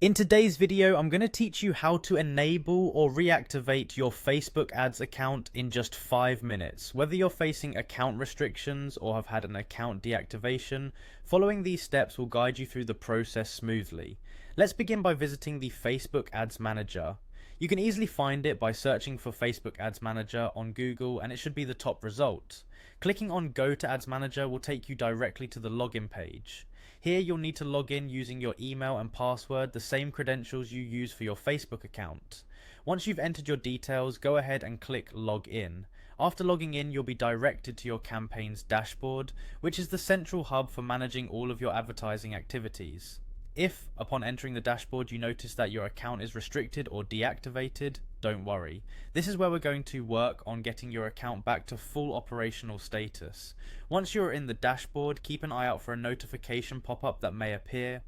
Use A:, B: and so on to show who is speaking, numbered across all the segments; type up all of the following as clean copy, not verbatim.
A: In today's video, I'm going to teach you how to enable or reactivate your Facebook ads account in just 5 minutes. Whether you're facing account restrictions or have had an account deactivation, following these steps will guide you through the process smoothly. Let's begin by visiting the Facebook Ads Manager. You can easily find it by searching for Facebook Ads Manager on Google, and it should be the top result. Clicking on Go to Ads Manager will take you directly to the login page. Here you'll need to log in using your email and password, the same credentials you use for your Facebook account. Once you've entered your details, go ahead and click Log In. After logging in, you'll be directed to your campaign's dashboard, which is the central hub for managing all of your advertising activities. If, upon entering the dashboard, you notice that your account is restricted or deactivated, don't worry. This is where we're going to work on getting your account back to full operational status. Once you're in the dashboard, keep an eye out for a notification pop-up that may appear.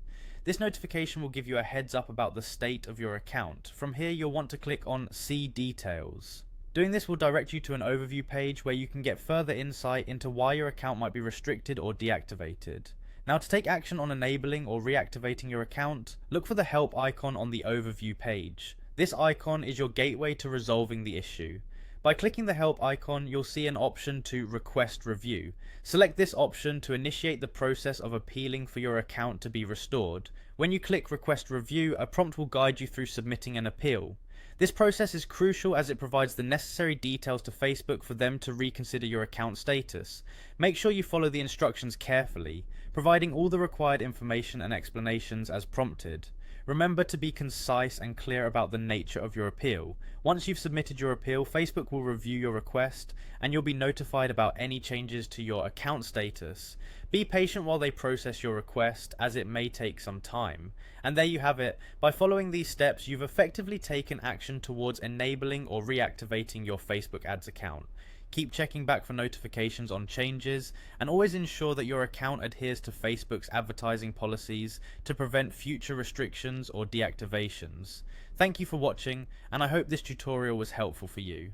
A: This notification will give you a heads up about the state of your account. From here, you'll want to click on See Details. Doing this will direct you to an overview page where you can get further insight into why your account might be restricted or deactivated. Now, to take action on enabling or reactivating your account, look for the help icon on the overview page. This icon is your gateway to resolving the issue. By clicking the help icon, you'll see an option to request review. Select this option to initiate the process of appealing for your account to be restored. When you click request review, a prompt will guide you through submitting an appeal. This process is crucial as it provides the necessary details to Facebook for them to reconsider your account status. Make sure you follow the instructions carefully, providing all the required information and explanations as prompted. Remember to be concise and clear about the nature of your appeal. Once you've submitted your appeal, Facebook will review your request and you'll be notified about any changes to your account status. Be patient while they process your request, as it may take some time. And there you have it. By following these steps, you've effectively taken action towards enabling or reactivating your Facebook ads account. Keep checking back for notifications on changes, and always ensure that your account adheres to Facebook's advertising policies to prevent future restrictions or deactivations. Thank you for watching, and I hope this tutorial was helpful for you.